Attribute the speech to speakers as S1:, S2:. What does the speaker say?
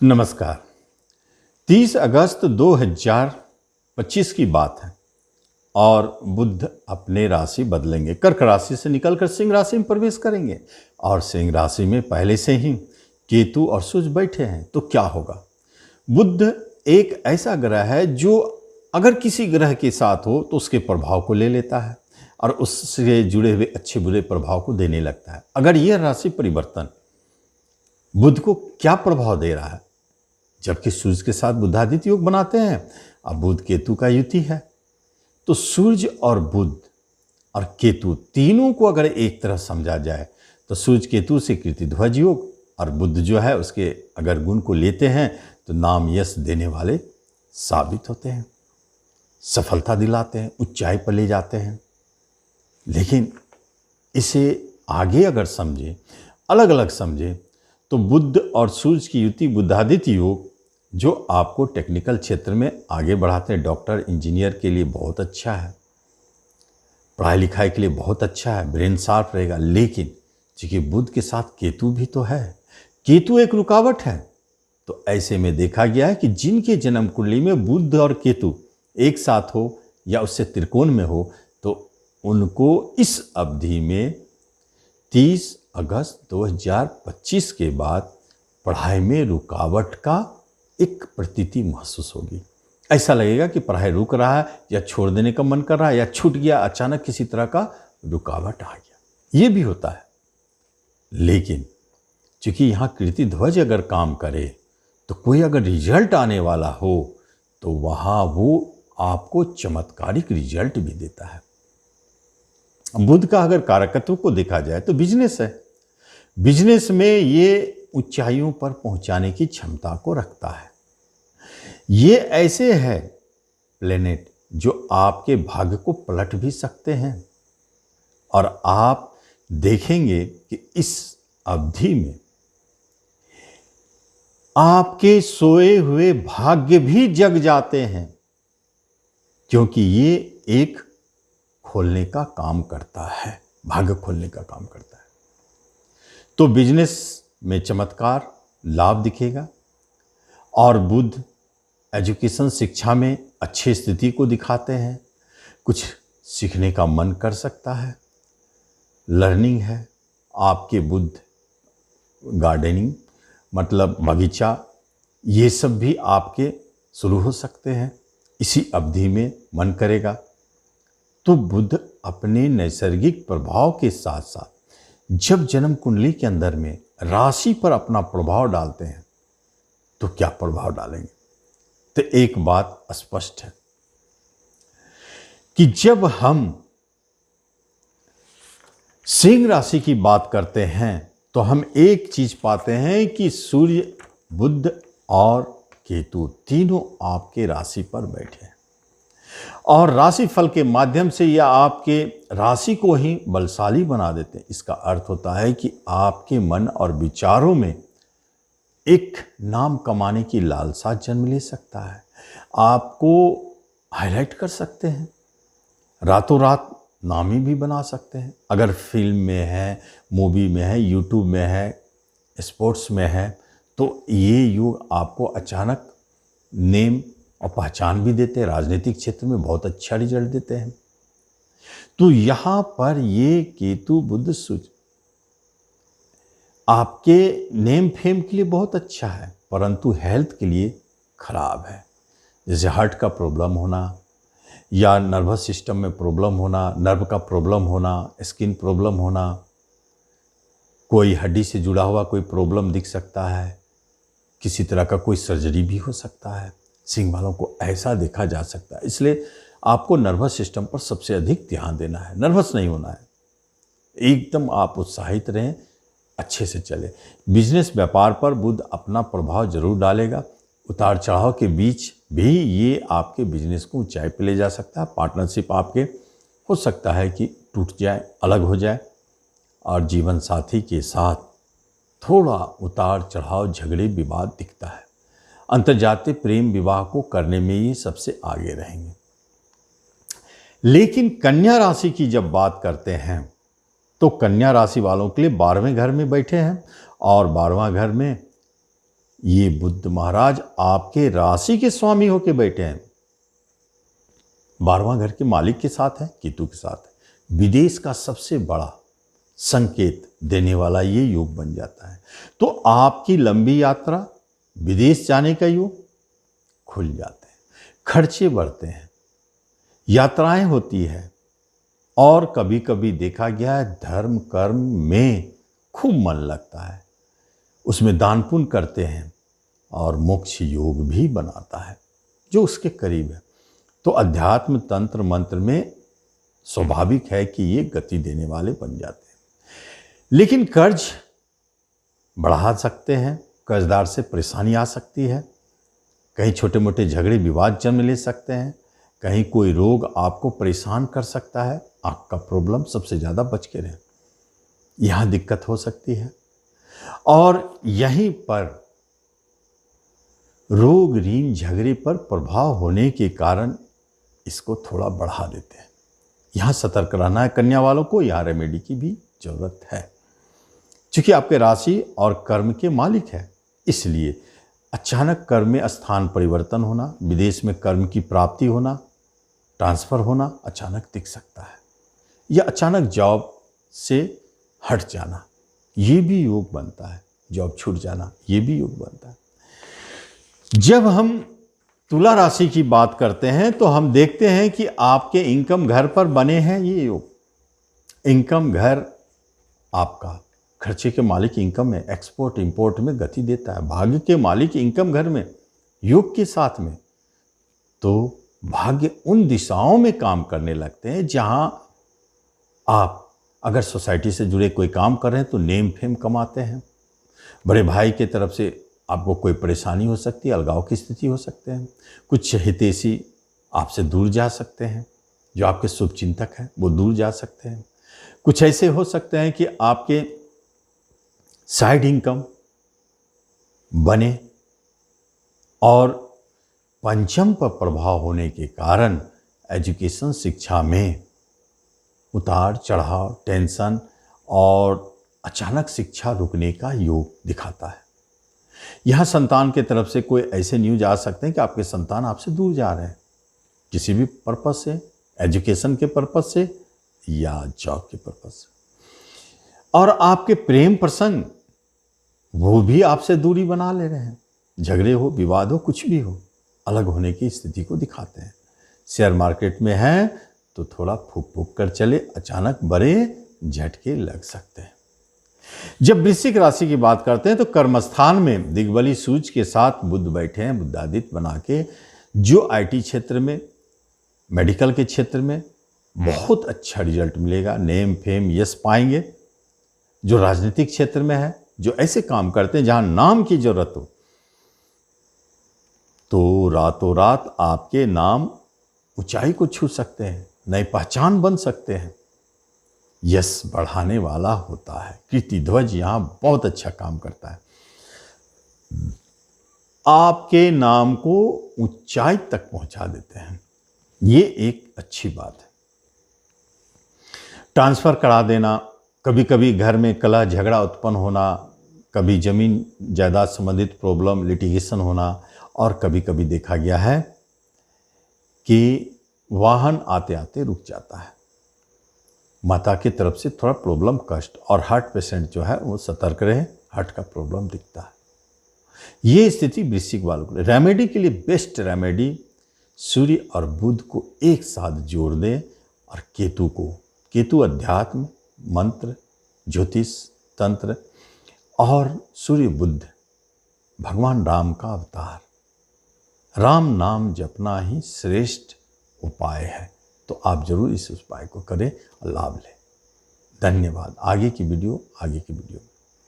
S1: नमस्कार। 30 अगस्त 2025 की बात है और बुध अपने राशि बदलेंगे। कर्क राशि से निकलकर सिंह राशि में प्रवेश करेंगे और सिंह राशि में पहले से ही केतु और सूर्य बैठे हैं। तो क्या होगा? बुध एक ऐसा ग्रह है जो अगर किसी ग्रह के साथ हो तो उसके प्रभाव को ले लेता है और उससे जुड़े हुए अच्छे बुरे प्रभाव को देने लगता है। अगर यह राशि परिवर्तन बुध को क्या प्रभाव दे रहा है, जबकि सूर्य के साथ बुधादित्य योग बनाते हैं, अब बुध केतु का युति है, तो सूर्य और बुध और केतु तीनों को अगर एक तरह समझा जाए तो सूर्य केतु से कीर्ति ध्वज योग और बुध जो है उसके अगर गुण को लेते हैं तो नाम यश देने वाले साबित होते हैं, सफलता दिलाते हैं, ऊंचाई पर ले जाते हैं। लेकिन इसे आगे अगर समझे, अलग अलग समझे, तो बुध और सूर्य की युति बुधादित्य योग जो आपको टेक्निकल क्षेत्र में आगे बढ़ाते हैं, डॉक्टर इंजीनियर के लिए बहुत अच्छा है, पढ़ाई लिखाई के लिए बहुत अच्छा है, ब्रेन शार्प रहेगा। लेकिन चूंकि बुध के साथ केतु भी तो है, केतु एक रुकावट है, तो ऐसे में देखा गया है कि जिनके जन्म कुंडली में बुध और केतु एक साथ हो या उससे त्रिकोण में हो तो उनको इस अवधि में 30 अगस्त 2025 के बाद पढ़ाई में रुकावट का एक प्रतीति महसूस होगी। ऐसा लगेगा कि पढ़ाई रुक रहा है या छोड़ देने का मन कर रहा है या छूट गया, अचानक किसी तरह का रुकावट आ गया, ये भी होता है। लेकिन चूंकि यहाँ कीर्ति ध्वज अगर काम करे तो कोई अगर रिजल्ट आने वाला हो तो वहाँ वो आपको चमत्कारिक रिजल्ट भी देता है। बुध का अगर कारकत्व को देखा जाए तो बिजनेस है, बिजनेस में ये ऊंचाइयों पर पहुंचाने की क्षमता को रखता है। ये ऐसे है प्लेनेट जो आपके भाग्य को पलट भी सकते हैं और आप देखेंगे कि इस अवधि में आपके सोए हुए भाग्य भी जग जाते हैं, क्योंकि ये एक खोलने का काम करता है, भाग्य खोलने का काम करता है। तो बिजनेस में चमत्कार लाभ दिखेगा और बुध एजुकेशन शिक्षा में अच्छी स्थिति को दिखाते हैं, कुछ सीखने का मन कर सकता है, लर्निंग है। आपके बुध गार्डनिंग मतलब बगीचा, ये सब भी आपके शुरू हो सकते हैं, इसी अवधि में मन करेगा। तो बुध अपने नैसर्गिक प्रभाव के साथ साथ जब जन्म कुंडली के अंदर में राशि पर अपना प्रभाव डालते हैं तो क्या प्रभाव डालेंगे? तो एक बात स्पष्ट है कि जब हम सिंह राशि की बात करते हैं तो हम एक चीज पाते हैं कि सूर्य, बुध और केतु तीनों आपके राशि पर बैठे हैं और राशि फल के माध्यम से यह आपके राशि को ही बलशाली बना देते हैं। इसका अर्थ होता है कि आपके मन और विचारों में एक नाम कमाने की लालसा जन्म ले सकता है, आपको हाईलाइट कर सकते हैं, रातों रात नामी भी बना सकते हैं। अगर फिल्म में है, मूवी में है, यूट्यूब में है, स्पोर्ट्स में है, तो ये योग आपको अचानक नेम और पहचान भी देते हैं, राजनीतिक क्षेत्र में बहुत अच्छा रिजल्ट देते हैं। तो यहाँ पर ये केतु बुध सूर्य आपके नेम फेम के लिए बहुत अच्छा है, परंतु हेल्थ के लिए खराब है। जैसे हार्ट का प्रॉब्लम होना या नर्वस सिस्टम में प्रॉब्लम होना, नर्व का प्रॉब्लम होना, स्किन प्रॉब्लम होना, कोई हड्डी से जुड़ा हुआ कोई प्रॉब्लम दिख सकता है, किसी तरह का कोई सर्जरी भी हो सकता है। सिंह वालों को ऐसा देखा जा सकता है। इसलिए आपको नर्वस सिस्टम पर सबसे अधिक ध्यान देना है, नर्वस नहीं होना है, एकदम आप उत्साहित रहें, अच्छे से चले। बिजनेस व्यापार पर बुध अपना प्रभाव जरूर डालेगा, उतार चढ़ाव के बीच भी ये आपके बिजनेस को ऊंचाई पर ले जा सकता है। पार्टनरशिप आपके हो सकता है कि टूट जाए, अलग हो जाए और जीवन साथी के साथ थोड़ा उतार चढ़ाव, झगड़े, विवाद दिखता है। अंतर्जातीय प्रेम विवाह को करने में ये सबसे आगे रहेंगे। लेकिन कन्या राशि की जब बात करते हैं तो कन्या राशि वालों के लिए 12वें घर में बैठे हैं और 12वां घर में ये बुध महाराज आपके राशि के स्वामी होके बैठे हैं, 12वां घर के मालिक के साथ है, केतु के साथ है। विदेश का सबसे बड़ा संकेत देने वाला ये योग बन जाता है। तो आपकी लंबी यात्रा, विदेश जाने का योग खुल जाते हैं, खर्चे बढ़ते हैं, यात्राएं होती है, और कभी कभी देखा गया है धर्म कर्म में खूब मन लगता है, उसमें दान पुण्य करते हैं और मोक्ष योग भी बनाता है जो उसके करीब है। तो अध्यात्म तंत्र मंत्र में स्वाभाविक है कि ये गति देने वाले बन जाते हैं। लेकिन कर्ज बढ़ा सकते हैं, कर्जदार से परेशानी आ सकती है, कहीं छोटे मोटे झगड़े विवाद जन्म ले सकते हैं, कहीं कोई रोग आपको परेशान कर सकता है, आँख का प्रॉब्लम सबसे ज़्यादा बच के रहें, यहाँ दिक्कत हो सकती है। और यहीं पर रोग ऋण झगड़े पर प्रभाव होने के कारण इसको थोड़ा बढ़ा देते हैं। यहाँ सतर्क रहना है कन्या वालों को, यहाँ रेमेडी की भी जरूरत है। क्योंकि आपके राशि और कर्म के मालिक है, इसलिए अचानक कर्म में स्थान परिवर्तन होना, विदेश में कर्म की प्राप्ति होना, ट्रांसफर होना अचानक दिख सकता है, या अचानक जॉब से हट जाना, ये भी योग बनता है। जॉब छूट जाना, ये भी योग बनता है। जब हम तुला राशि की बात करते हैं तो हम देखते हैं कि आपके इनकम घर पर बने हैं ये योग। इनकम घर आपका खर्चे के मालिक इनकम में, एक्सपोर्ट इंपोर्ट में गति देता है। भाग्य के मालिक इनकम घर में, योग के साथ में, तो भाग्य उन दिशाओं में काम करने लगते हैं जहां आप अगर सोसाइटी से जुड़े कोई काम कर रहे हैं तो नेम फेम कमाते हैं। बड़े भाई के तरफ से आपको कोई परेशानी हो सकती है, अलगाव की स्थिति हो सकते हैं, कुछ हितैषी आपसे दूर जा सकते हैं, जो आपके शुभ चिंतक हैं वो दूर जा सकते हैं। कुछ ऐसे हो सकते हैं कि आपके साइड इनकम बने, और पंचम पर प्रभाव होने के कारण एजुकेशन शिक्षा में उतार चढ़ाव, टेंशन और अचानक शिक्षा रुकने का योग दिखाता है। यहाँ संतान के तरफ से कोई ऐसे न्यूज आ सकते हैं कि आपके संतान आपसे दूर जा रहे हैं, किसी भी पर्पज से, एजुकेशन के पर्पज से या जॉब के पर्पज से। और आपके प्रेम प्रसंग वो भी आपसे दूरी बना ले रहे हैं, झगड़े हो, विवाद हो, कुछ भी हो, अलग होने की स्थिति को दिखाते हैं। शेयर मार्केट में है तो थोड़ा फूक फूक कर चले, अचानक बड़े झटके लग सकते हैं। जब वृश्चिक राशि की बात करते हैं तो कर्मस्थान में दिग्बली सूर्य के साथ बुध बैठे हैं, बुधादित्य बना के, जो आईटी क्षेत्र में, मेडिकल के क्षेत्र में बहुत अच्छा रिजल्ट मिलेगा, नेम फेम यश पाएंगे। जो राजनीतिक क्षेत्र में है, जो ऐसे काम करते हैं जहां नाम की जरूरत हो, तो रातों रात आपके नाम ऊंचाई को छू सकते हैं, नई पहचान बन सकते हैं, यश बढ़ाने वाला होता है। कीर्ति ध्वज यहां बहुत अच्छा काम करता है, आपके नाम को ऊंचाई तक पहुंचा देते हैं, ये एक अच्छी बात है। ट्रांसफर करा देना, कभी कभी घर में कलह झगड़ा उत्पन्न होना, कभी जमीन जायदाद संबंधित प्रॉब्लम, लिटिगेशन होना, और कभी कभी देखा गया है कि वाहन आते आते रुक जाता है। माता की तरफ से थोड़ा प्रॉब्लम, कष्ट, और हार्ट पेशेंट जो है वो सतर्क रहे, हार्ट का प्रॉब्लम दिखता है। ये स्थिति वृश्चिक वालों के लिए रेमेडी के लिए बेस्ट रेमेडी, सूर्य और बुध को एक साथ जोड़ दें, और केतु को, केतु अध्यात्म, मंत्र, ज्योतिष, तंत्र, और सूर्य बुध भगवान राम का अवतार। राम नाम जपना ही श्रेष्ठ उपाय है, तो आप जरूर इस उपाय को करें और लाभ लें। धन्यवाद। आगे की वीडियो में